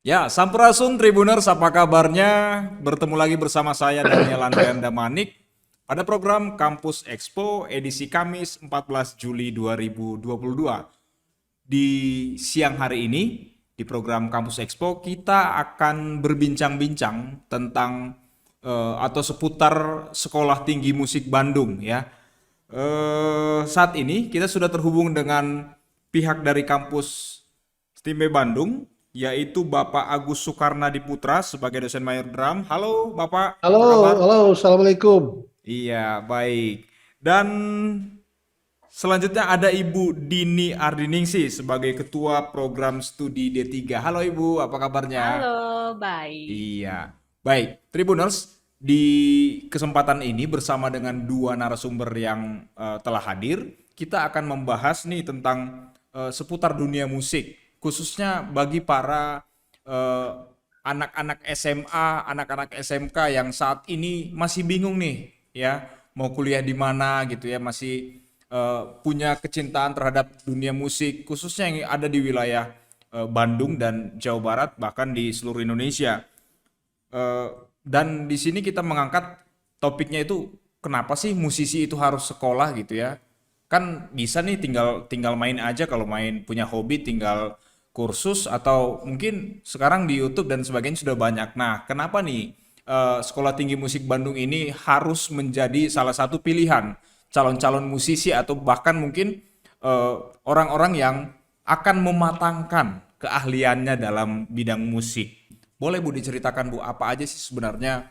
Ya, Sampurasun Tribuners, apa kabarnya? Bertemu lagi bersama saya Daniel Andrianda Manik pada program Kampus Expo edisi Kamis 14 Juli 2022. Di siang hari ini, di program Kampus Expo, kita akan berbincang-bincang tentang atau seputar Sekolah Tinggi Musik Bandung ya. Saat ini kita sudah terhubung dengan pihak dari kampus STIMB Bandung, yaitu Bapak Agus Soekarnadi Putra sebagai dosen mayor drum. Halo Bapak, Halo, apa kabar? halo, assalamualaikum. Iya, baik. Dan selanjutnya ada Ibu Dini Ardiningsih sebagai Ketua Program Studi D3. Halo Ibu, apa kabarnya? Halo, baik. Iya, baik. Tribuners, di kesempatan ini bersama dengan dua narasumber yang telah hadir, kita akan membahas nih tentang seputar dunia musik, khususnya bagi para eh, anak-anak SMA, anak-anak SMK yang saat ini masih bingung nih, ya, mau kuliah di mana gitu ya, masih punya kecintaan terhadap dunia musik, khususnya yang ada di wilayah Bandung dan Jawa Barat, bahkan di seluruh Indonesia. Eh, dan di sini kita mengangkat topiknya itu kenapa sih musisi itu harus sekolah gitu ya? Kan bisa nih tinggal tinggal main aja kalau main punya hobi tinggal kursus atau mungkin sekarang di YouTube dan sebagainya sudah banyak. Nah, kenapa nih Sekolah Tinggi Musik Bandung ini harus menjadi salah satu pilihan calon-calon musisi atau bahkan mungkin eh, orang-orang yang akan mematangkan keahliannya dalam bidang musik. Boleh Bu diceritakan Bu, apa aja sih sebenarnya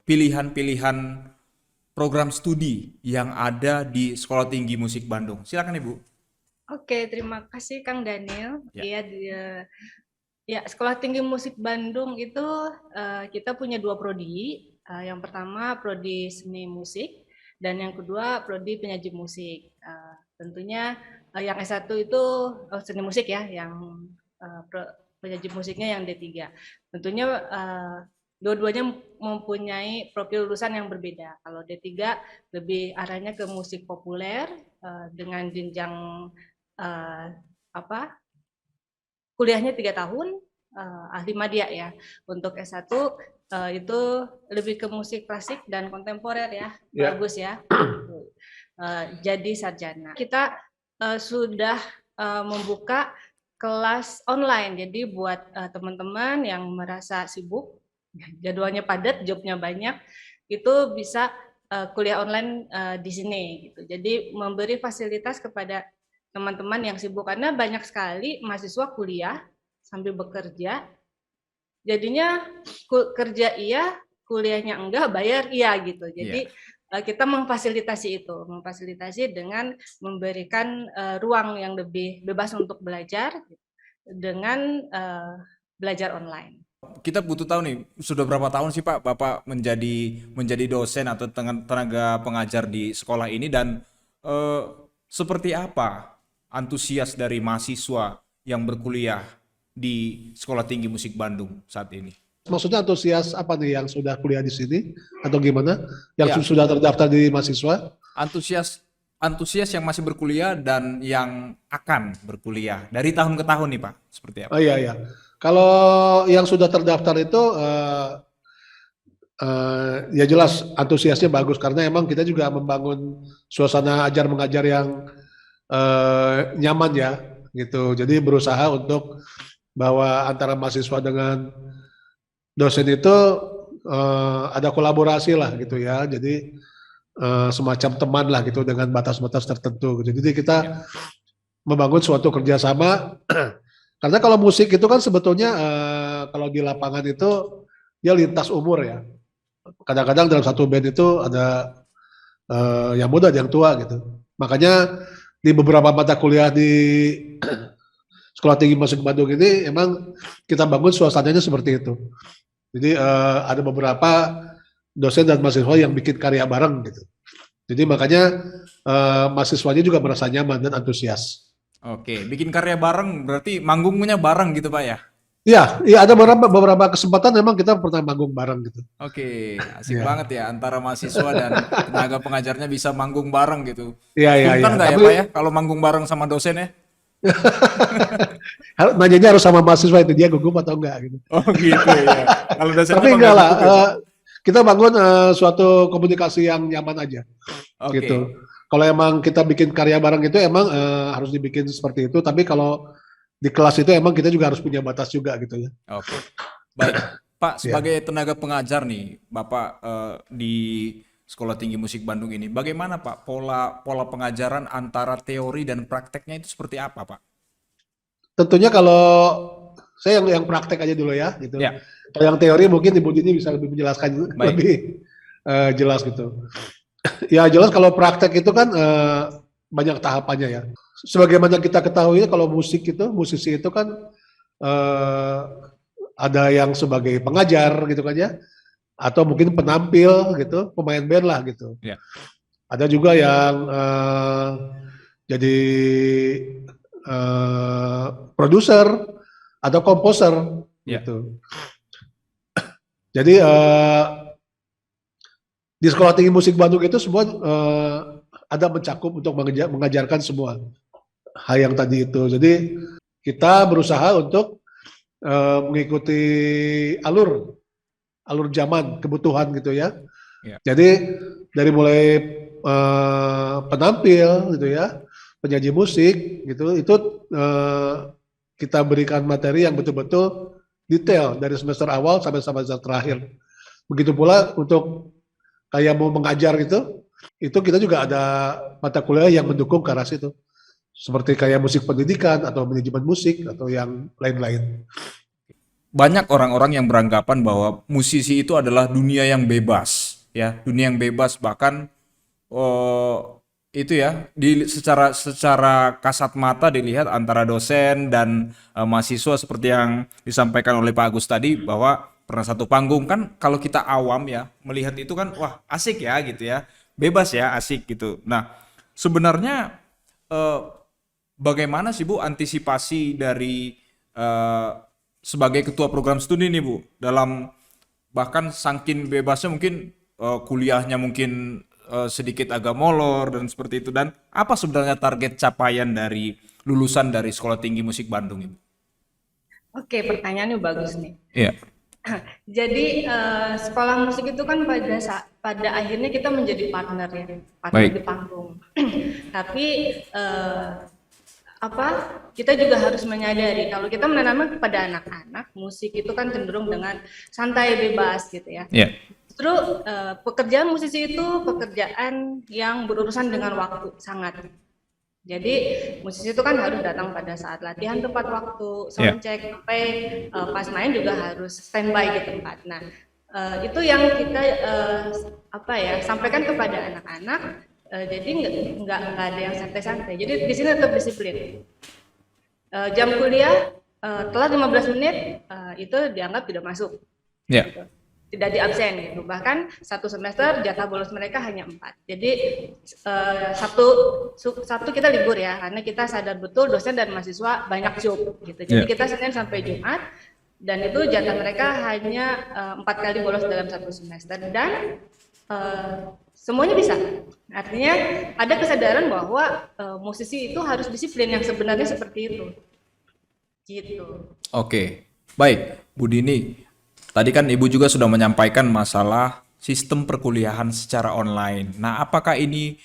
pilihan-pilihan program studi yang ada di Sekolah Tinggi Musik Bandung? Silakan Ibu. Oke, terima kasih Kang Daniel. Ya. Iya, ya Sekolah Tinggi Musik Bandung itu kita punya dua prodi. Yang pertama prodi seni musik dan yang kedua prodi penyaji musik. Tentunya yang S1 itu seni musik ya, yang penyaji musiknya yang D3. Tentunya dua-duanya mempunyai profil lulusan yang berbeda. Kalau D3 lebih arahnya ke musik populer dengan jenjang uh, apa kuliahnya 3 tahun, ahli madya ya. Untuk S1 itu lebih ke musik klasik dan kontemporer ya, Ya, bagus ya. Jadi sarjana. Kita sudah membuka kelas online. Jadi buat teman-teman yang merasa sibuk, jadwalnya padat, jobnya banyak, itu bisa kuliah online di sini gitu. Jadi memberi fasilitas kepada teman-teman yang sibuk karena banyak sekali mahasiswa kuliah sambil bekerja. Jadinya kerja iya, kuliahnya enggak, bayar iya gitu. Iya. Jadi kita memfasilitasi dengan memberikan ruang yang lebih bebas untuk belajar dengan belajar online. Kita butuh tahu nih, sudah berapa tahun sih Pak Bapak menjadi menjadi dosen atau tenaga pengajar di sekolah ini dan eh, seperti apa antusias dari mahasiswa yang berkuliah di Sekolah Tinggi Musik Bandung saat ini? maksudnya antusias apa nih yang sudah kuliah di sini atau gimana? Yang Ya, sudah terdaftar di mahasiswa? antusias antusias yang masih berkuliah dan yang akan berkuliah dari tahun ke tahun nih Pak, seperti Oh apa? iya, iya. Kalau yang sudah terdaftar itu ya jelas antusiasnya bagus karena emang kita juga membangun suasana ajar mengajar yang nyaman ya gitu. Jadi berusaha untuk bahwa antara mahasiswa dengan dosen itu ada kolaborasi lah gitu ya. Jadi semacam teman lah gitu dengan batas-batas tertentu. Jadi Ya, kita membangun suatu kerjasama karena kalau musik itu kan sebetulnya kalau di lapangan itu dia lintas umur ya. Kadang-kadang dalam satu band itu ada yang muda, ada yang tua gitu. Makanya di beberapa mata kuliah di Sekolah Tinggi Musik Bandung ini emang kita bangun suasananya seperti itu. Jadi ada beberapa dosen dan mahasiswa yang bikin karya bareng gitu. Jadi makanya mahasiswanya juga merasa nyaman dan antusias. oke. Bikin karya bareng berarti manggungnya bareng gitu Pak ya? Iya, iya ada beberapa kesempatan memang kita pernah manggung bareng gitu. Oke, asik Iya, banget ya antara mahasiswa dan tenaga pengajarnya bisa manggung bareng gitu. iya, iya, iya. Sungkan nggak ya Tapi Pak ya kalau manggung bareng sama dosen ya? Nanyanya harus sama mahasiswa itu dia gugup atau enggak gitu. Oh gitu ya. Kalau dosennya Tapi mah enggak nggak lah, gugup ya, Pak? kita bangun suatu komunikasi yang nyaman aja gitu. Oke, Kalau emang kita bikin karya bareng itu emang harus dibikin seperti itu. Tapi kalau di kelas itu emang kita juga harus punya batas juga gitu ya. oke. Baik, Pak, Ya. sebagai tenaga pengajar nih, Bapak di Sekolah Tinggi Musik Bandung ini, bagaimana Pak pola pola pengajaran antara teori dan prakteknya itu seperti apa, Pak? Tentunya kalau saya yang praktek aja dulu ya gitu. Ya, Kalau yang teori mungkin Ibu Dini bisa lebih menjelaskan baik. lebih jelas gitu. Ya jelas kalau praktek itu kan banyak tahapannya ya. Sebagaimana kita ketahui kalau musik itu musisi itu kan eh, ada yang sebagai pengajar gitu kan ya, atau mungkin penampil gitu, pemain band lah gitu. Ya, Ada juga yang jadi produser atau komposer ya. gitu. Jadi di Sekolah Tinggi Musik Bandung itu semua ada mencakup untuk mengajarkan semua hal yang tadi itu. Jadi kita berusaha untuk mengikuti alur alur zaman kebutuhan gitu ya. Ya. Jadi dari mulai penampil gitu ya, penyaji musik gitu, itu eh, kita berikan materi yang betul-betul detail dari semester awal sampai semester terakhir. Begitu pula untuk kayak mau mengajar gitu, itu kita juga ada mata kuliah yang mendukung ke arah situ. Seperti kayak musik pendidikan atau manajemen musik atau yang lain-lain. Banyak orang-orang yang beranggapan bahwa musisi itu adalah dunia yang bebas, ya, dunia yang bebas bahkan oh, itu ya secara secara kasat mata dilihat antara dosen dan mahasiswa seperti yang disampaikan oleh Pak Agus tadi bahwa pernah satu panggung kan kalau kita awam ya melihat itu kan wah asik ya gitu ya bebas ya asik gitu. Nah sebenarnya eh, bagaimana sih Bu antisipasi dari eh, sebagai ketua program studi nih Bu dalam bahkan saking bebasnya mungkin kuliahnya mungkin sedikit agak molor dan seperti itu dan apa sebenarnya target capaian dari lulusan dari Sekolah Tinggi Musik Bandung Ibu? Oke, pertanyaannya bagus nih. Iya, Jadi sekolah musik itu kan pada akhirnya kita menjadi partner ya, partner di baik. panggung. Tapi eh, apa kita juga harus menyadari kalau kita menanamkan kepada anak-anak musik itu kan cenderung dengan santai bebas gitu ya. Iya, Justru pekerjaan musisi itu pekerjaan yang berurusan dengan waktu sangat. Jadi musisi itu kan harus datang pada saat latihan tepat waktu, iya. soundcheck sampai pas main juga harus standby di tempat. Nah, itu yang kita apa ya sampaikan kepada anak-anak. Jadi nggak ada yang santai-santai. Jadi di sini tetap disiplin. Jam kuliah telat 15 menit itu dianggap tidak masuk. Iya, Gitu. Tidak di absen gitu. Bahkan satu semester jatah bolos mereka hanya 4. Jadi Sabtu kita libur ya, karena kita sadar betul dosen dan mahasiswa banyak job gitu. Jadi iya. kita Senin sampai Jumat dan itu jatah mereka hanya 4 kali bolos dalam satu semester dan semuanya bisa. Artinya ada kesadaran bahwa musisi itu harus disiplin yang sebenarnya seperti itu. Gitu. Oke. Baik, Bu Dini. Tadi kan Ibu juga sudah menyampaikan masalah sistem perkuliahan secara online. Nah, apakah ini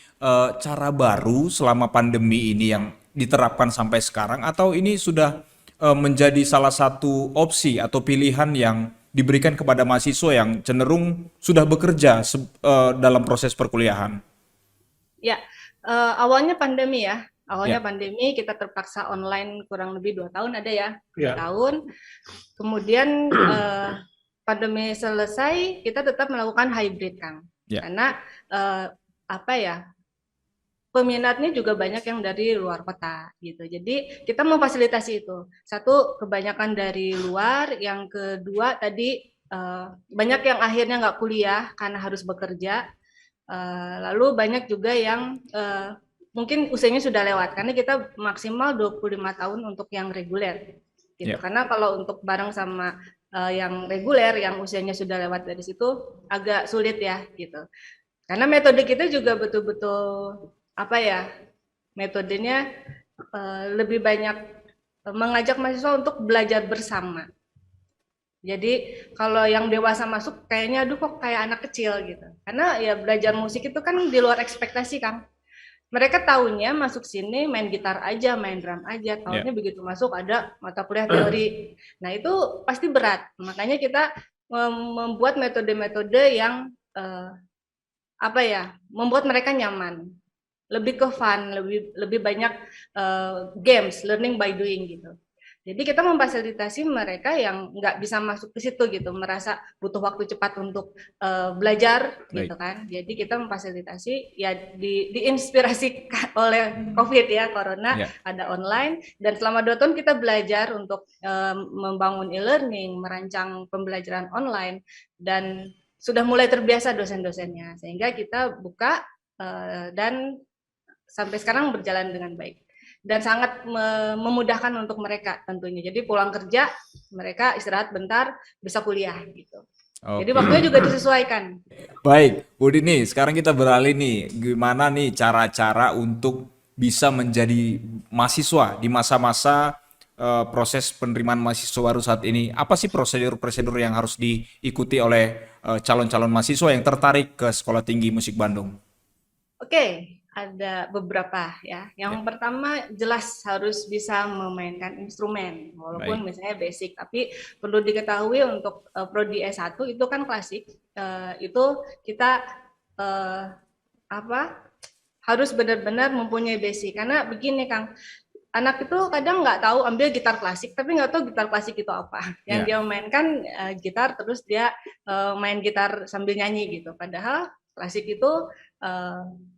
cara baru selama pandemi ini yang diterapkan sampai sekarang atau ini sudah menjadi salah satu opsi atau pilihan yang diberikan kepada mahasiswa yang cenderung sudah bekerja dalam proses perkuliahan? Ya, awalnya pandemi ya. Awalnya Ya, pandemi kita terpaksa online kurang lebih 2 tahun ada ya, dua Ya. tahun. Kemudian pandemi selesai kita tetap melakukan hybrid Kang. ya, Karena apa ya peminatnya juga banyak yang dari luar kota gitu. Jadi kita memfasilitasi itu. Satu kebanyakan dari luar, yang kedua tadi banyak yang akhirnya nggak kuliah karena harus bekerja. Lalu banyak juga yang mungkin usianya sudah lewat karena kita maksimal 25 tahun untuk yang reguler gitu. ya. Karena kalau untuk bareng sama yang reguler yang usianya sudah lewat dari situ agak sulit ya gitu. Karena metode kita juga betul-betul apa ya? Metodenya lebih banyak mengajak mahasiswa untuk belajar bersama. Jadi kalau yang dewasa masuk kayaknya aduh kok kayak anak kecil gitu. Karena ya belajar musik itu kan di luar ekspektasi, Kang. Mereka taunya masuk sini main gitar aja, main drum aja. Taunya begitu masuk ada mata kuliah teori. Nah, itu pasti berat. Makanya kita membuat metode-metode yang membuat mereka nyaman. Lebih ke fun, lebih banyak games, learning by doing gitu. Jadi kita memfasilitasi mereka yang nggak bisa masuk ke situ gitu, merasa butuh waktu cepat untuk belajar gitu kan. Jadi kita memfasilitasi ya diinspirasi oleh COVID ya, Corona, ada online, dan selama 2 tahun kita belajar untuk membangun e-learning, merancang pembelajaran online, dan sudah mulai terbiasa dosen-dosennya, sehingga kita buka dan sampai sekarang berjalan dengan baik. Dan sangat memudahkan untuk mereka tentunya. Jadi pulang kerja, mereka istirahat bentar, bisa kuliah gitu. Jadi waktunya juga disesuaikan. Baik, Bu Dini, sekarang kita beralih nih, gimana nih cara-cara untuk bisa menjadi mahasiswa di masa-masa proses penerimaan mahasiswa baru saat ini. Apa sih prosedur-prosedur yang harus diikuti oleh calon-calon mahasiswa yang tertarik ke Sekolah Tinggi Musik Bandung? Oke. Ada beberapa ya. Yang pertama jelas harus bisa memainkan instrumen, walaupun misalnya basic. Tapi perlu diketahui untuk prodi S1 itu kan klasik. Itu kita harus benar-benar mempunyai basic. Karena begini, Kang, anak itu kadang nggak tahu ambil gitar klasik, tapi nggak tahu gitar klasik itu apa. Yang dia mainkan gitar, terus dia main gitar sambil nyanyi gitu. Padahal klasik itu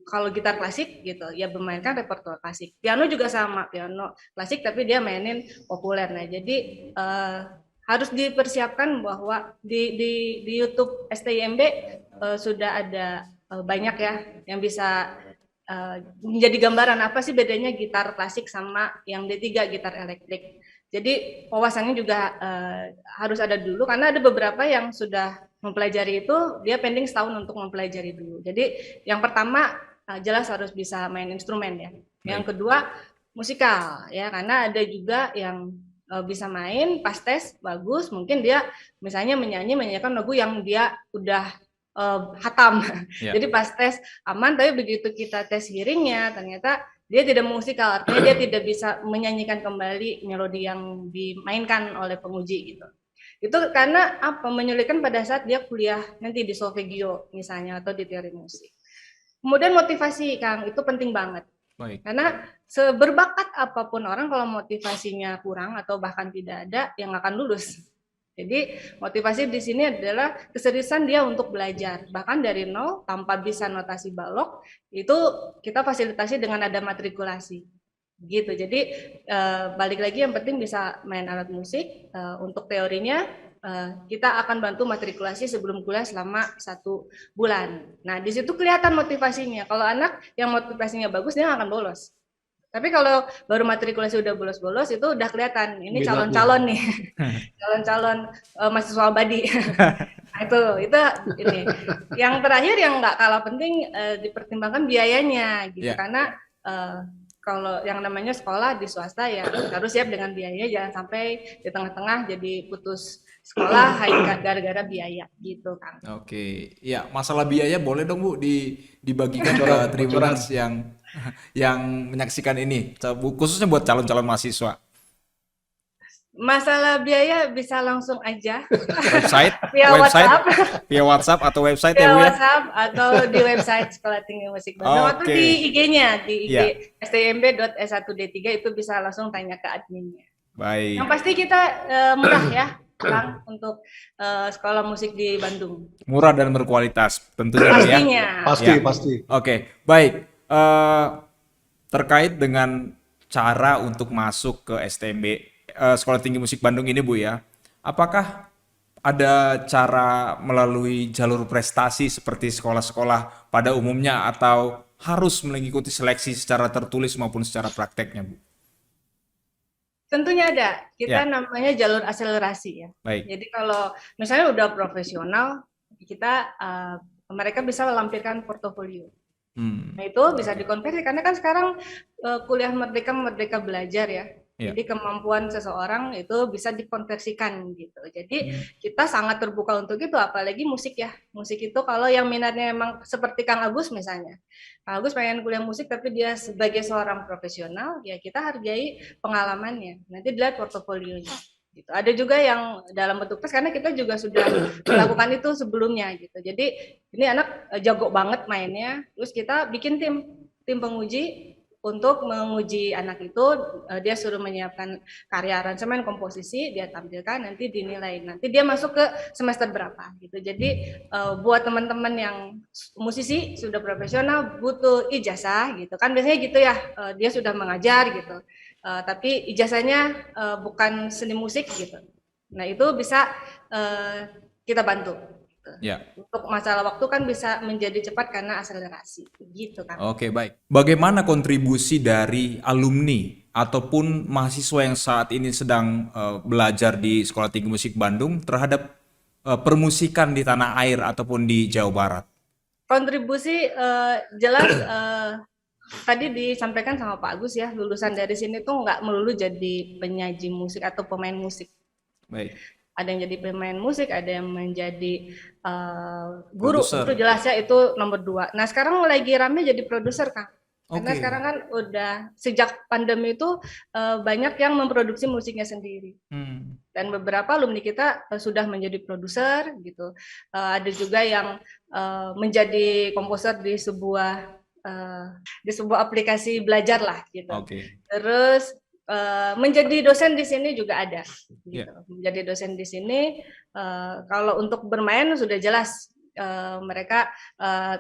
kalau gitar klasik gitu ya bermainkan repertoire klasik. Piano juga sama, piano klasik tapi dia mainin populer. Nah, jadi harus dipersiapkan bahwa di YouTube STIMB sudah ada banyak ya yang bisa menjadi gambaran apa sih bedanya gitar klasik sama yang D3 gitar elektrik. Jadi wawasannya juga harus ada dulu karena ada beberapa yang sudah mempelajari itu dia pending setahun untuk mempelajari dulu. Jadi yang pertama jelas harus bisa main instrumen ya. Yang kedua musikal ya, karena ada juga yang bisa main pas tes bagus, mungkin dia misalnya menyanyikan lagu yang dia udah hatam. Jadi pas tes aman, tapi begitu kita tes hearingnya ternyata dia tidak musikal, artinya dia tidak bisa menyanyikan kembali melodi yang dimainkan oleh penguji gitu. Itu karena apa? Menyulitkan pada saat dia kuliah nanti di solfeggio misalnya atau di teori musik. Kemudian motivasi, Kang, itu penting banget. Baik. Karena seberbakat apapun orang kalau motivasinya kurang atau bahkan tidak ada, yang akan lulus. Jadi motivasi di sini adalah keseriusan dia untuk belajar. Bahkan dari nol tanpa bisa notasi balok, itu kita fasilitasi dengan ada matrikulasi. Gitu. Jadi balik lagi yang penting bisa main alat musik. Untuk teorinya kita akan bantu matrikulasi sebelum kuliah selama 1 bulan. Nah, di situ kelihatan motivasinya. Kalau anak yang motivasinya bagus, dia akan bolos. Tapi kalau baru matrikulasi udah bolos-bolos, itu udah kelihatan. Ini calon-calon nih, calon-calon mahasiswa abadi. Nah, itu ini. Yang terakhir yang nggak kalah penting dipertimbangkan biayanya, gitu. Karena kalau yang namanya sekolah di swasta ya harus siap dengan biaya, jangan sampai di tengah-tengah jadi putus sekolah hanya gara-gara biaya gitu, Kang. Oke, ya masalah biaya boleh dong Bu dibagikan ke Tribuners yang menyaksikan ini, khususnya buat calon-calon mahasiswa. Masalah biaya bisa langsung aja via WhatsApp atau website ya Bu ya? WhatsApp atau di website Sekolah Tinggi Musik Bandung atau di IG-nya di IG stmb.s1d3 itu bisa langsung tanya ke adminnya. Baik. Yang pasti kita murah ya, Bang, untuk sekolah musik di Bandung. Murah dan berkualitas tentunya pastinya. Ya. Pasti. Oke, baik. Terkait dengan cara untuk masuk ke STMB Sekolah Tinggi Musik Bandung ini Bu ya, apakah ada cara melalui jalur prestasi seperti sekolah-sekolah pada umumnya atau harus mengikuti seleksi secara tertulis maupun secara prakteknya Bu? Tentunya ada, kita namanya jalur akselerasi ya. Baik. Jadi kalau misalnya udah profesional, kita mereka bisa melampirkan portofolio. Nah itu bisa dikonversi karena kan sekarang kuliah merdeka belajar ya. Iya. Jadi kemampuan seseorang itu bisa dikonversikan gitu. Jadi Hmm. kita sangat terbuka untuk itu, apalagi musik ya. Musik itu kalau yang minatnya emang seperti Kang Agus misalnya. Kang Agus pengen kuliah musik tapi dia sebagai seorang profesional, ya kita hargai pengalamannya. Nanti dilihat portofolionya. Gitu. Ada juga yang dalam bentuk tes karena kita juga sudah melakukan itu sebelumnya gitu. Jadi ini anak jago banget mainnya, terus kita bikin tim penguji untuk menguji anak itu. Dia suruh menyiapkan karya aransemen, komposisi, dia tampilkan, nanti dinilai. Nanti dia masuk ke semester berapa gitu. Jadi buat teman-teman yang musisi sudah profesional butuh ijazah gitu kan, biasanya gitu ya, dia sudah mengajar gitu. Tapi ijazahnya bukan seni musik gitu. Nah itu bisa kita bantu. Ya. Untuk masalah waktu kan bisa menjadi cepat karena akselerasi, gitu kan. Oke, baik. Bagaimana kontribusi dari alumni ataupun mahasiswa yang saat ini sedang belajar di Sekolah Tinggi Musik Bandung terhadap permusikan di tanah air ataupun di Jawa Barat? Kontribusi jelas tadi disampaikan sama Pak Agus ya, lulusan dari sini tuh nggak melulu jadi penyaji musik atau pemain musik. Baik. Ada yang jadi pemain musik, ada yang menjadi guru, Produser. itu jelasnya itu nomor 2. Nah sekarang lagi rame jadi produser Kang. Karena Oke. sekarang kan udah sejak pandemi itu banyak yang memproduksi musiknya sendiri. Dan beberapa alumni kita sudah menjadi produser gitu. Ada juga yang menjadi komposer di sebuah aplikasi belajar lah gitu. Oke. Terus menjadi dosen di sini juga ada gitu. Yeah. Menjadi dosen di sini kalau untuk bermain sudah jelas mereka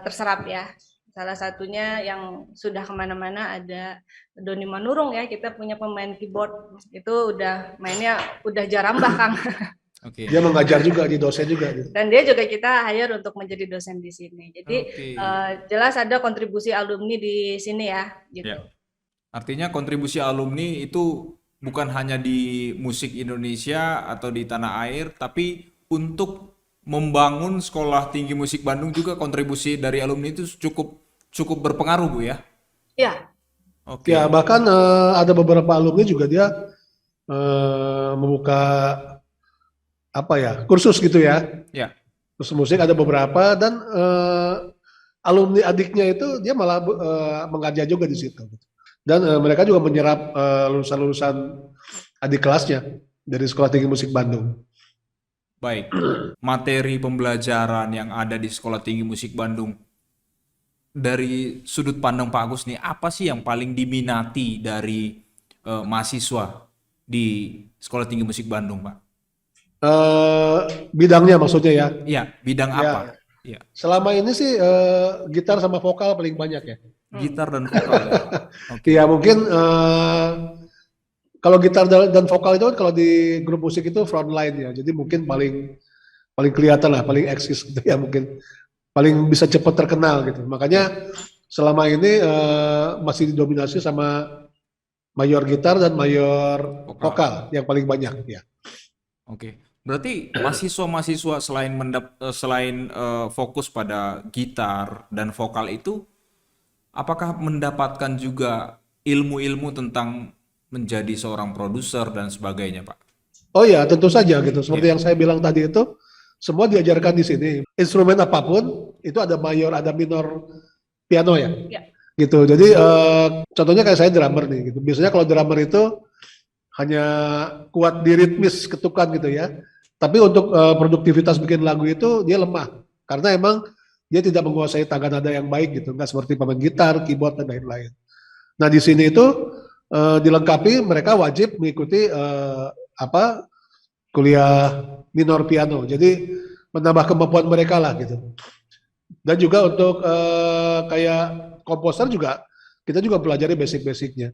terserap ya. Salah satunya yang sudah kemana-mana ada Doni Manurung ya, kita punya pemain keyboard itu udah mainnya udah jarambah Kang. Oke. Dia mengajar juga, di dosen juga gitu. Dan dia juga kita hire untuk menjadi dosen di sini. Jadi Oke. jelas ada kontribusi alumni di sini ya gitu. Ya. Artinya kontribusi alumni itu bukan hanya di musik Indonesia atau di tanah air, tapi untuk membangun Sekolah Tinggi Musik Bandung juga kontribusi dari alumni itu cukup berpengaruh, Bu ya. Ya, Oke. Ya bahkan ada beberapa alumni juga dia membuka apa ya, kursus gitu ya. Ya. Kursus musik ada beberapa dan alumni adiknya itu dia malah mengajar juga di situ. Dan mereka juga menyerap lulusan-lulusan adik kelasnya dari Sekolah Tinggi Musik Bandung. Baik. Materi pembelajaran yang ada di Sekolah Tinggi Musik Bandung dari sudut pandang Pak Agus nih, apa sih yang paling diminati dari mahasiswa di Sekolah Tinggi Musik Bandung, Pak? Bidangnya maksudnya ya. Iya, bidang Ya. apa? Iya. Selama ini sih gitar sama vokal paling banyak ya. Gitar dan vokal. Ya? Oke. Ya mungkin kalau gitar dan vokal itu kan kalau di grup musik itu frontline ya. Jadi mungkin paling kelihatan lah, paling eksis gitu ya, mungkin paling bisa cepat terkenal gitu. Makanya selama ini masih didominasi sama mayor gitar dan mayor vokal yang paling banyak ya. Oke. Berarti mahasiswa-mahasiswa selain fokus pada gitar dan vokal itu, apakah mendapatkan juga ilmu-ilmu tentang menjadi seorang produser dan sebagainya, Pak? Oh ya, tentu saja gitu. Seperti yang saya bilang tadi itu, semua diajarkan di sini. Instrumen apapun itu ada mayor, ada minor piano ya. Ya. Gitu. Jadi contohnya kayak saya drummer nih gitu. Biasanya kalau drummer itu hanya kuat di ritmis ketukan gitu ya. Tapi untuk produktivitas bikin lagu itu dia lemah. Karena emang dia tidak menguasai tangga nada yang baik gitu. Nggak seperti pemain gitar, keyboard dan lain-lain. Nah di sini itu dilengkapi, mereka wajib mengikuti kuliah minor piano. Jadi menambah kemampuan mereka lah gitu. Dan juga untuk kayak komposer juga kita juga pelajari basic-basicnya.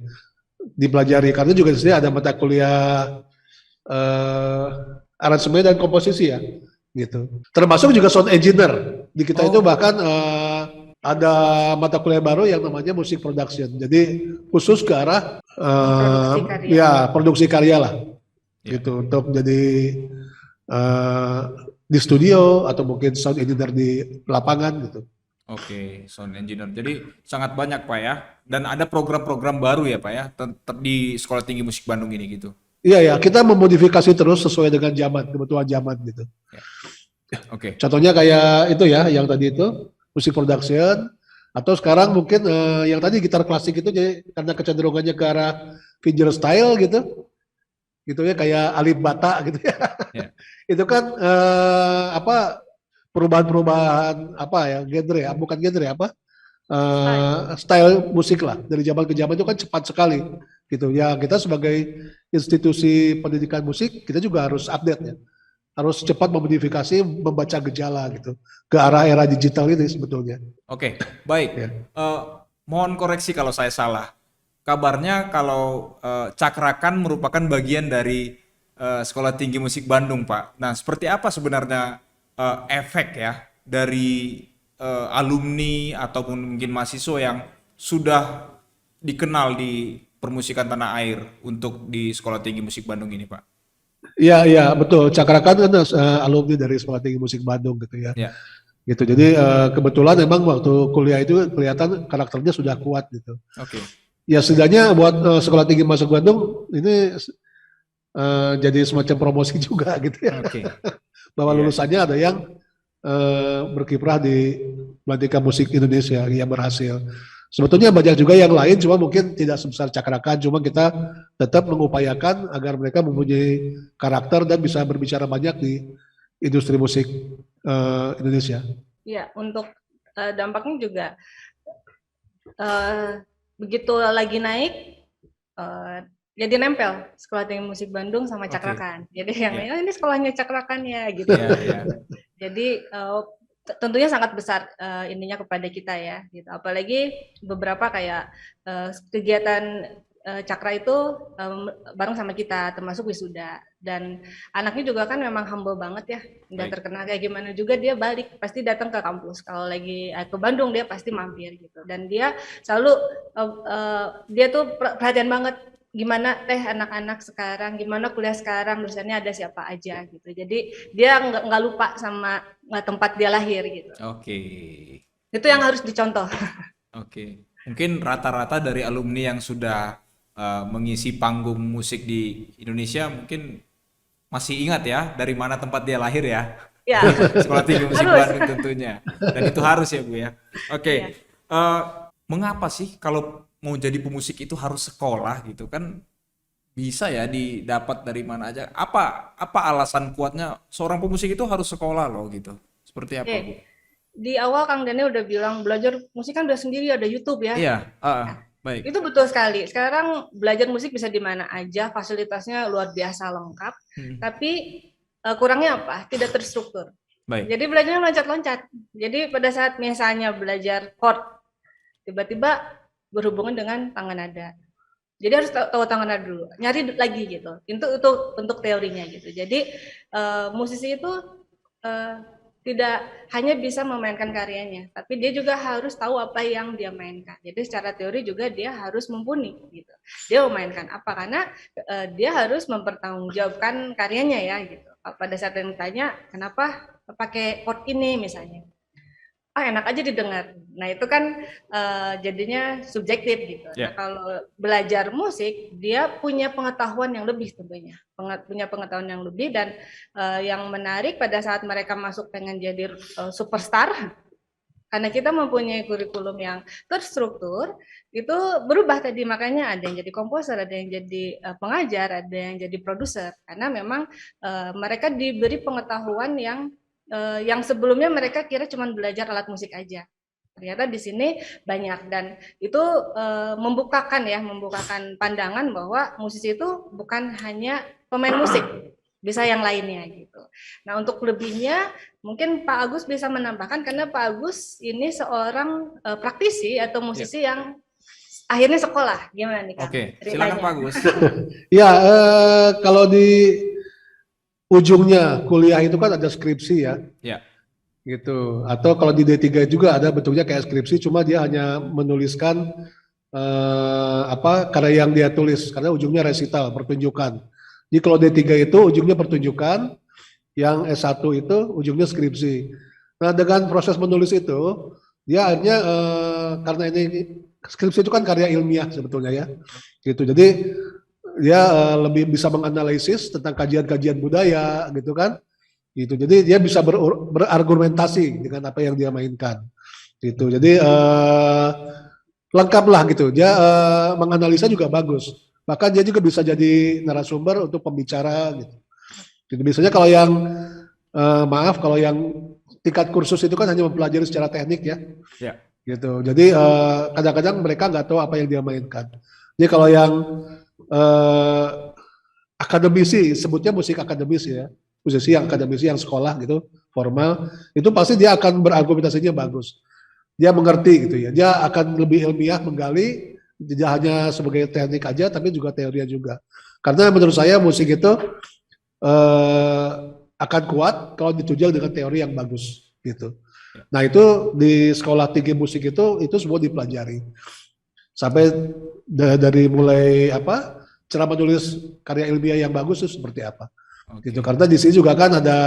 Dipelajari karena juga di sini ada mata kuliah aransemen dan komposisi ya gitu. Termasuk juga sound engineer. Di kita itu bahkan ada mata kuliah baru yang namanya music production. Jadi khusus ke arah produksi karya lah. Gitu untuk jadi di studio atau mungkin sound engineer di lapangan gitu. Oke, sound engineer. Jadi sangat banyak Pak ya. Dan ada program-program baru ya Pak ya di Sekolah Tinggi Musik Bandung ini gitu. Iya ya, kita memodifikasi terus sesuai dengan zaman, kebutuhan zaman gitu. Oke. Contohnya kayak itu ya, yang tadi itu musik production, atau sekarang mungkin yang tadi gitar klasik itu jadi karena kecenderungannya ke arah fingerstyle gitu ya kayak Alip Bata gitu ya. Ya. Itu kan apa perubahan-perubahan apa ya genre ya, bukan genre apa style musik lah dari zaman ke zaman itu kan cepat sekali gitu ya. Kita sebagai institusi pendidikan musik kita juga harus update ya, harus cepat memodifikasi, membaca gejala gitu ke arah era digital ini sebetulnya. Oke, baik. Ya. Mohon koreksi kalau saya salah. Kabarnya kalau Cakrakan merupakan bagian dari Sekolah Tinggi Musik Bandung, Pak. Nah, seperti apa sebenarnya efek ya dari alumni ataupun mungkin mahasiswa yang sudah dikenal di permusikan tanah air untuk di Sekolah Tinggi Musik Bandung ini, Pak? Iya, iya, betul. Cakrakan kan alumni dari Sekolah Tinggi Musik Bandung gitu ya. Ya, Gitu. Jadi kebetulan memang waktu kuliah itu kelihatan karakternya sudah kuat gitu. oke. Ya setidaknya buat Sekolah Tinggi Musik Bandung ini jadi semacam promosi juga gitu ya. Oke. Bahwa Iya. lulusannya ada yang berkiprah di Belantika Musik Indonesia yang berhasil. Sebetulnya banyak juga yang lain, cuma mungkin tidak sebesar Cakrakan. Cuma kita tetap mengupayakan agar mereka mempunyai karakter dan bisa berbicara banyak di industri musik Indonesia. Ya, untuk dampaknya juga begitu lagi naik, jadi nempel Sekolah Tinggi Musik Bandung sama Oke. Cakrakan. Jadi yang Ya. ini sekolahnya Cakrakan ya gitu. Ya, ya. Jadi tentunya sangat besar ininya kepada kita ya, gitu. Apalagi beberapa kayak kegiatan Cakra itu bareng sama kita, termasuk wisuda. Dan anaknya juga kan memang humble banget ya, udah Baik. terkenal kayak gimana juga dia balik, pasti datang ke kampus. Kalau lagi ke Bandung dia pasti mampir gitu. Dan dia selalu dia tuh perhatian banget gimana anak-anak sekarang, gimana kuliah sekarang, dosennya ada siapa aja gitu. Jadi dia nggak lupa sama tempat dia lahir gitu. Oke. Itu yang harus dicontoh. Oke. Mungkin rata-rata dari alumni yang sudah mengisi panggung musik di Indonesia mungkin masih ingat ya dari mana tempat dia lahir ya. Ya, Sekolah Tinggi Musik harus. Bandung tentunya. Dan itu harus ya Bu ya. Oke. Mengapa sih kalau mau jadi pemusik itu harus sekolah gitu kan? Bisa ya didapat dari mana aja. Apa alasan kuatnya seorang pemusik itu harus sekolah loh gitu. Seperti apa Bu? Di awal Kang Daniel udah bilang belajar musik kan udah sendiri, ada YouTube ya. Iya, baik. Itu betul sekali. Sekarang belajar musik bisa di mana aja, fasilitasnya luar biasa lengkap. Tapi kurangnya apa? Tidak terstruktur. Baik. Jadi belajarnya loncat-loncat. Jadi pada saat misalnya belajar chord, tiba-tiba berhubungan dengan tangan nada. Jadi harus tahu tangan nada dulu, nyari lagi gitu. Itu untuk teorinya gitu. Jadi musisi itu tidak hanya bisa memainkan karyanya, tapi dia juga harus tahu apa yang dia mainkan. Jadi secara teori juga dia harus mumpuni gitu. Dia memainkan apa karena dia harus mempertanggungjawabkan karyanya ya gitu. Pada saat yang ditanya kenapa pakai chord ini misalnya, enak aja didengar. Nah itu kan jadinya subjektif gitu. Yeah. Nah, kalau belajar musik dia punya pengetahuan yang lebih tentunya, punya pengetahuan yang lebih dan yang menarik pada saat mereka masuk pengen jadi superstar, karena kita mempunyai kurikulum yang terstruktur itu berubah tadi, makanya ada yang jadi komposer, ada yang jadi pengajar, ada yang jadi produser karena memang mereka diberi pengetahuan yang sebelumnya mereka kira cuma belajar alat musik aja. Ternyata di sini banyak dan itu membukakan pandangan bahwa musisi itu bukan hanya pemain musik, bisa yang lainnya gitu. Nah, untuk lebihnya mungkin Pak Agus bisa menambahkan karena Pak Agus ini seorang praktisi atau musisi yang akhirnya sekolah. Gimana nih Kang? Oke, silakan Pak Agus. Ya, kalau di ujungnya kuliah itu kan ada skripsi ya. Ya. Gitu. Atau kalau di D3 juga ada bentuknya kayak skripsi, cuma dia hanya menuliskan karya yang dia tulis karena ujungnya resital, pertunjukan. Jadi kalau D3 itu ujungnya pertunjukan, yang S1 itu ujungnya skripsi. Nah, dengan proses menulis itu Dia akhirnya karena ini skripsi itu kan karya ilmiah sebetulnya ya, gitu. Jadi dia lebih bisa menganalisis tentang kajian-kajian budaya, gitu kan, gitu. Jadi dia bisa berargumentasi dengan apa yang dia mainkan, gitu. Jadi lengkap lah gitu. Dia menganalisa juga bagus. Bahkan dia juga bisa jadi narasumber untuk pembicara gitu. Jadi biasanya kalau yang maaf kalau yang tingkat kursus itu kan hanya mempelajari secara teknik ya, Ya. gitu. Jadi kadang-kadang mereka nggak tahu apa yang dia mainkan. Jadi kalau yang eh, akademisi, sebutnya musik akademis ya, musisi yang akademisi yang sekolah gitu, formal, itu pasti dia akan berargumentasinya bagus. Dia mengerti gitu ya. Dia akan lebih ilmiah menggali, tidak hanya sebagai teknik aja, tapi juga teorinya juga. Karena menurut saya musik itu eh, akan kuat kalau ditunjang dengan teori yang bagus gitu. Nah itu di sekolah tinggi musik itu semua dipelajari sampai dari mulai apa cara menulis karya ilmiah yang bagus itu seperti apa Oke. gitu. Karena di sini juga kan ada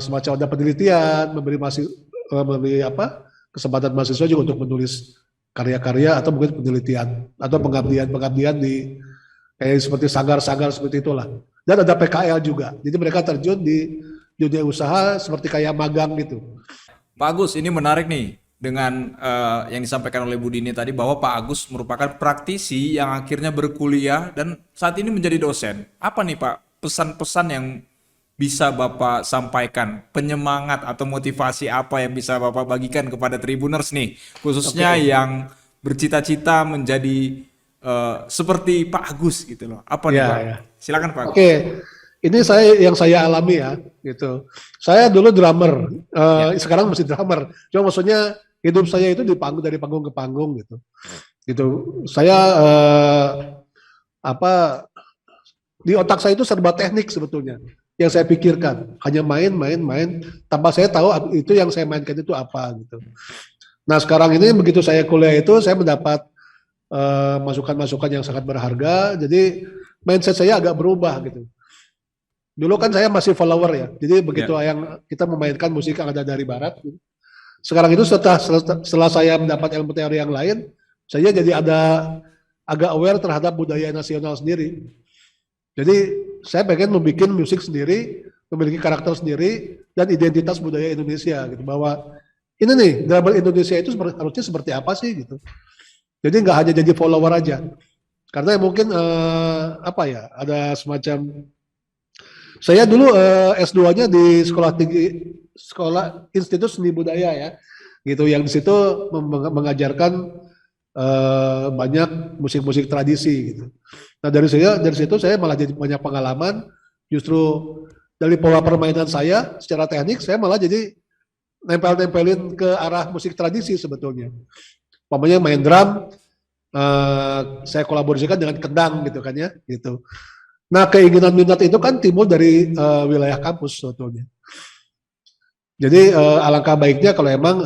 semacam ada penelitian memberi apa kesempatan mahasiswa juga untuk menulis karya-karya atau mungkin penelitian atau pengabdian di kayak seperti sanggar-sanggar seperti itulah. Dan ada PKL juga. Jadi mereka terjun di dunia usaha seperti kayak magang gitu. Pak Agus, ini menarik nih dengan yang disampaikan oleh Bu Dini tadi bahwa Pak Agus merupakan praktisi yang akhirnya berkuliah dan saat ini menjadi dosen. Apa nih Pak pesan-pesan yang bisa Bapak sampaikan, penyemangat atau motivasi apa yang bisa Bapak bagikan kepada Tribuners nih, khususnya Oke. yang bercita-cita menjadi seperti Pak Agus gitu loh. Apa nih Ya, Pak? ya. Silakan Pak Agus. Oke. Ini saya alami ya, gitu. Saya dulu drummer, Ya, sekarang masih drummer. Cuma maksudnya hidup saya itu dari panggung ke panggung gitu. Gitu. Saya apa di otak saya itu serba teknik sebetulnya. Yang saya pikirkan hanya main tanpa saya tahu itu yang saya mainkan itu apa gitu. Nah sekarang ini begitu saya kuliah itu saya mendapat masukan-masukan yang sangat berharga. Jadi mindset saya agak berubah gitu. Dulu kan saya masih follower ya. Jadi begitu ya. yang kita memainkan musik yang ada dari barat. Sekarang itu setelah saya mendapat ilmu teori yang lain, saya jadi agak aware terhadap budaya nasional sendiri. Jadi saya pengen membuat musik sendiri, memiliki karakter sendiri dan identitas budaya Indonesia gitu. Bahwa ini nih drummer Indonesia itu harusnya seperti apa sih gitu. Jadi nggak hanya jadi follower aja. Karena mungkin apa ya, ada semacam saya dulu S2-nya di sekolah Institut Seni Budaya ya, gitu. Yang di situ mengajarkan banyak musik-musik tradisi gitu. Nah dari situ saya malah jadi banyak pengalaman. Justru dari pola permainan saya secara teknik saya malah jadi nempelin ke arah musik tradisi sebetulnya. Pokoknya main drum, saya kolaborasikan dengan kendang gitu kan ya, gitu. Nah keinginan minat itu kan timbul dari wilayah kampus sebetulnya. Jadi alangkah baiknya kalau emang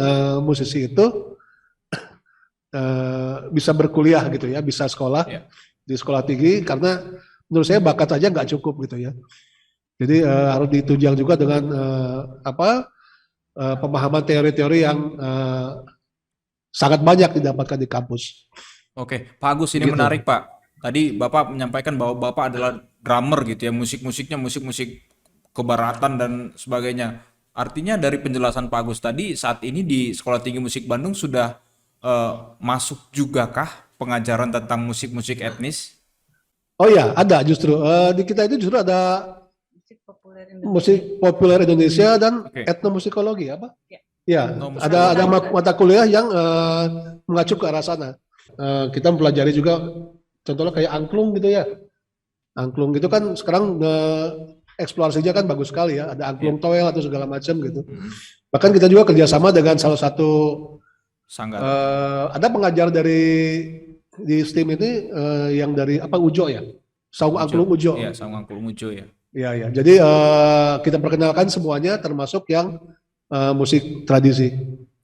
musisi itu bisa berkuliah gitu ya, bisa sekolah Ya. di sekolah tinggi karena menurut saya bakat aja nggak cukup gitu ya. Jadi harus ditunjang juga dengan pemahaman teori-teori yang sangat banyak didapatkan di kampus. Oke, Pak Agus ini Gitu. menarik Pak. Tadi Bapak menyampaikan bahwa Bapak adalah drummer gitu ya, musik-musiknya musik-musik kebaratan dan sebagainya. Artinya dari penjelasan Pak Agus tadi, saat ini di Sekolah Tinggi Musik Bandung sudah masuk juga kah pengajaran tentang musik-musik etnis? Oh ya, ada justru di kita itu justru ada Musik populer Indonesia. musik populer Indonesia dan Oke, etnomusikologi apa? Ya. Ya, ada etnomusikologi. mata kuliah yang mengacu ke arah sana. Kita mempelajari juga contohnya kayak angklung gitu ya. Angklung gitu kan sekarang eksplorasinya kan bagus sekali ya. Ada Ya. angklung toel atau segala macam gitu. Bahkan kita juga kerjasama dengan salah satu Sanggar. ada pengajar di STEAM ini yang dari apa Ujo ya. Saung Angklung Ujo. Iya, sama Angkul Mujo ya. Ya ya. Jadi kita perkenalkan semuanya termasuk yang musik tradisi,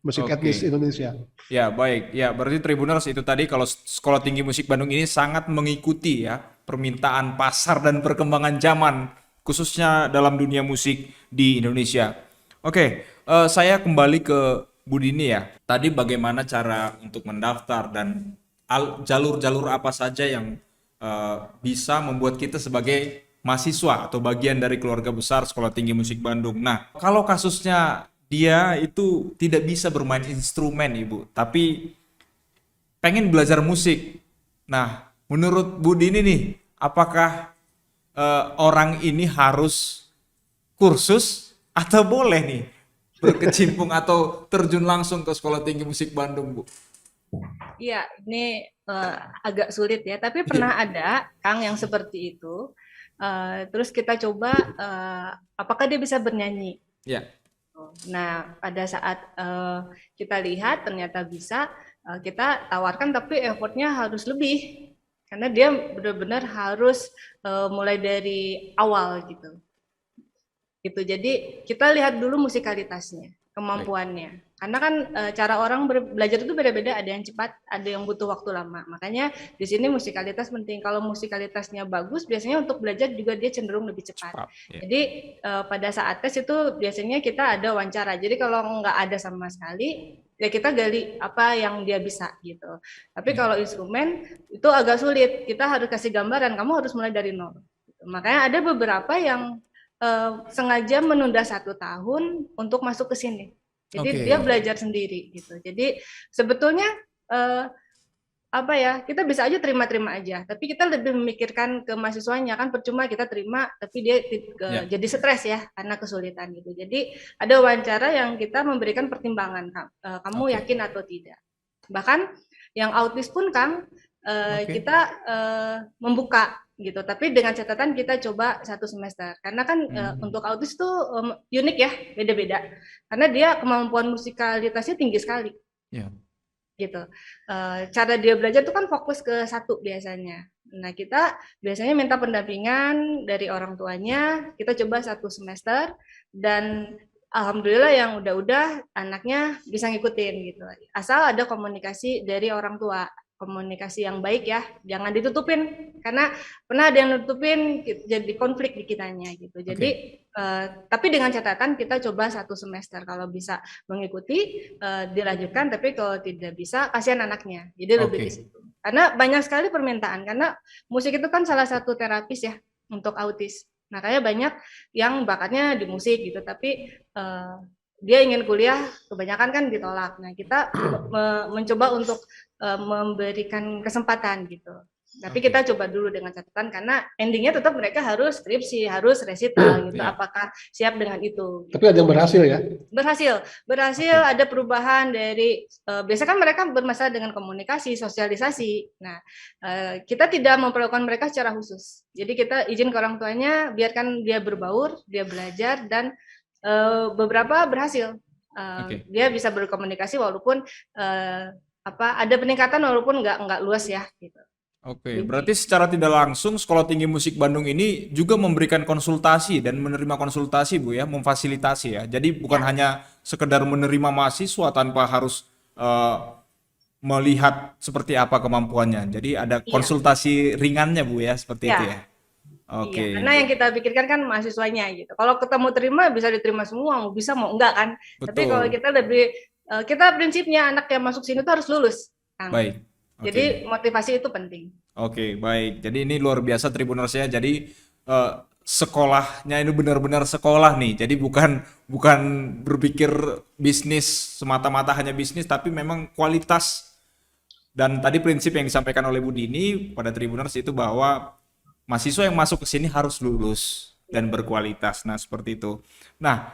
musik Oke. etnis Indonesia. Ya, baik. Ya, berarti Tribuners itu tadi kalau Sekolah Tinggi Musik Bandung ini sangat mengikuti ya permintaan pasar dan perkembangan zaman, khususnya dalam dunia musik di Indonesia. Oke, saya kembali ke Bu Dini ya. Tadi bagaimana cara untuk mendaftar dan jalur-jalur apa saja yang bisa membuat kita sebagai mahasiswa atau bagian dari keluarga besar Sekolah Tinggi Musik Bandung. Nah, kalau kasusnya dia itu tidak bisa bermain instrumen, Ibu, tapi pengen belajar musik. Nah, menurut Bu Dini nih, apakah orang ini harus kursus atau boleh nih berkecimpung atau terjun langsung ke Sekolah Tinggi Musik Bandung, Bu? Iya, ini agak sulit ya, tapi pernah ada Kang yang seperti itu. Terus kita coba apakah dia bisa bernyanyi. Ya, Nah, pada saat kita lihat ternyata bisa, kita tawarkan tapi effortnya harus lebih. Karena dia benar-benar harus mulai dari awal gitu. Gitu. Jadi kita lihat dulu musikalitasnya, kemampuannya. Karena kan cara orang belajar itu beda-beda, ada yang cepat, ada yang butuh waktu lama. Makanya di sini musikalitas penting. Kalau musikalitasnya bagus, biasanya untuk belajar juga dia cenderung lebih cepat. cepat. Ya. Jadi pada saat tes itu biasanya kita ada wawancara. Jadi kalau nggak ada sama sekali, ya kita gali apa yang dia bisa gitu. Tapi kalau instrumen itu agak sulit. Kita harus kasih gambaran, kamu harus mulai dari nol. Makanya ada beberapa yang sengaja menunda 1 tahun untuk masuk ke sini. Jadi Oke. dia belajar sendiri gitu. Jadi sebetulnya apa ya, kita bisa aja terima-terima aja, tapi kita lebih memikirkan ke mahasiswanya, kan percuma kita terima tapi dia Ya. jadi stres ya karena kesulitan gitu. Jadi ada wawancara yang kita memberikan pertimbangan, kamu Oke. yakin atau tidak. Bahkan yang autis pun Kang Oke. kita membuka gitu, tapi dengan catatan kita coba 1 semester karena kan untuk autis tuh unik ya, beda-beda karena dia kemampuan musikalitasnya tinggi sekali Ya. gitu. Cara dia belajar tuh kan fokus ke satu biasanya. Nah, kita biasanya minta pendampingan dari orang tuanya, kita coba 1 semester dan alhamdulillah yang udah anaknya bisa ngikutin gitu. Asal ada komunikasi dari orang tua, komunikasi yang baik ya, jangan ditutupin karena pernah ada yang nutupin jadi konflik di kitanya gitu. Jadi tapi dengan catatan kita coba 1 semester kalau bisa mengikuti dilanjutkan, tapi kalau tidak bisa kasihan anaknya. Jadi lebih Oke. di situ. Karena banyak sekali permintaan karena musik itu kan salah satu terapis ya untuk autis. Makanya banyak yang bakatnya di musik gitu, tapi dia ingin kuliah kebanyakan kan ditolak. Nah, kita mencoba untuk memberikan kesempatan gitu. Tapi Oke. kita coba dulu dengan catatan karena endingnya tetap mereka harus skripsi, harus resital gitu. Iya. Apakah siap dengan itu? Tapi ada yang berhasil ya. Berhasil ada perubahan dari biasanya kan mereka bermasalah dengan komunikasi, sosialisasi. Nah, kita tidak memperlakukan mereka secara khusus. Jadi kita izin ke orang tuanya, biarkan dia berbaur, dia belajar dan beberapa berhasil. Oke. Dia bisa berkomunikasi walaupun ada peningkatan walaupun nggak luas ya gitu. Oke, berarti secara tidak langsung Sekolah Tinggi Musik Bandung ini juga memberikan konsultasi dan menerima konsultasi, Bu ya, memfasilitasi ya. Jadi bukan hanya sekedar menerima mahasiswa tanpa harus melihat seperti apa kemampuannya. Jadi ada Iya. konsultasi ringannya, Bu ya, seperti itu Ya. ya. Iya, Oke. karena yang kita pikirkan kan mahasiswanya gitu. Kalau ketemu terima bisa diterima semua, mau bisa mau enggak kan. Tapi kalau Betul. kita lebih kita prinsipnya anak yang masuk sini tuh harus lulus, Kang. Baik. Oke. Jadi motivasi itu penting. Oke, baik. Jadi ini luar biasa Tribuners ya. Jadi sekolahnya ini benar-benar sekolah nih. Jadi bukan bukan berpikir bisnis semata-mata hanya bisnis, tapi memang kualitas. Dan tadi prinsip yang disampaikan oleh Bu Dini pada Tribuners itu bahwa mahasiswa yang masuk ke sini harus lulus dan berkualitas. Nah, seperti itu. Nah,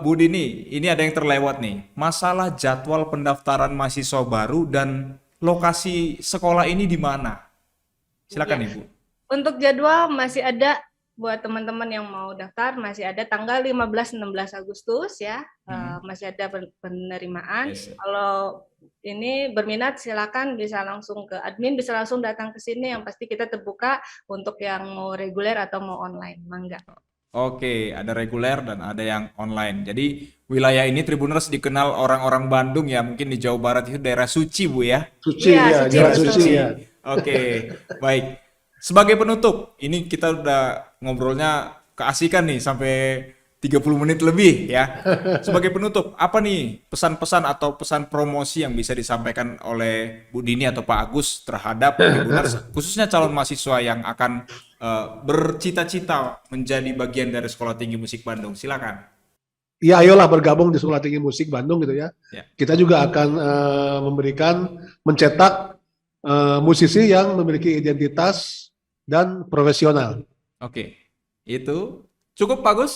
Bu Dini, ini ada yang terlewat nih. Masalah jadwal pendaftaran mahasiswa baru dan lokasi sekolah ini di mana? Silakan Ya. Ibu. Untuk jadwal masih ada buat teman-teman yang mau daftar, masih ada tanggal 15-16 Agustus ya. Masih ada penerimaan. Yes. Kalau ini berminat silakan bisa langsung ke admin, bisa langsung datang ke sini, yang pasti kita terbuka untuk yang mau reguler atau mau online. Mangga. Oke, ada reguler dan ada yang online. Jadi wilayah ini Tribuners dikenal orang-orang Bandung ya, mungkin di Jawa Barat itu daerah suci Bu ya. Suci Iya, ya, suci, jalan betul. suci ya. Oke, baik. Sebagai penutup, ini kita udah ngobrolnya keasikan nih sampai 30 menit lebih ya. Sebagai penutup, apa nih pesan-pesan atau pesan promosi yang bisa disampaikan oleh Bu Dini atau Pak Agus terhadap Tribuners, khususnya calon mahasiswa yang akan bercita-cita menjadi bagian dari Sekolah Tinggi Musik Bandung? Silakan. Ya ayolah bergabung di Sekolah Tinggi Musik Bandung gitu ya. Ya. Kita juga akan mencetak musisi yang memiliki identitas dan profesional. Oke, itu cukup Pak Agus?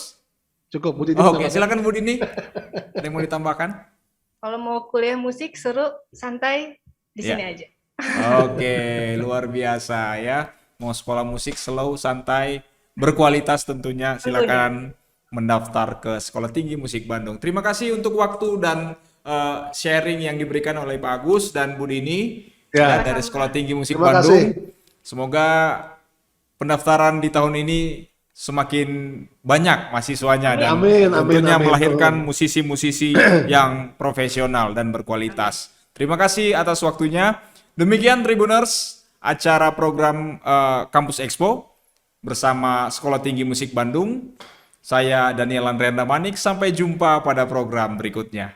Cukup, Bu Dini. Oke, silakan Bu Dini. Ada yang mau ditambahkan? Kalau mau kuliah musik seru, santai di Ya. sini aja. Oke, luar biasa ya. Mau sekolah musik slow, santai, berkualitas tentunya. Silakan mendaftar ke Sekolah Tinggi Musik Bandung. Terima kasih untuk waktu dan sharing yang diberikan oleh Pak Agus dan Bu Dini Ya. dari Sekolah Tinggi Musik Terima Bandung. kasih. Semoga pendaftaran di tahun ini semakin banyak mahasiswanya dan tentunya melahirkan musisi-musisi yang profesional dan berkualitas. Terima kasih atas waktunya. Demikian Tribuners, acara program Kampus Expo bersama Sekolah Tinggi Musik Bandung. Saya Daniel Andrianda Manik, sampai jumpa pada program berikutnya.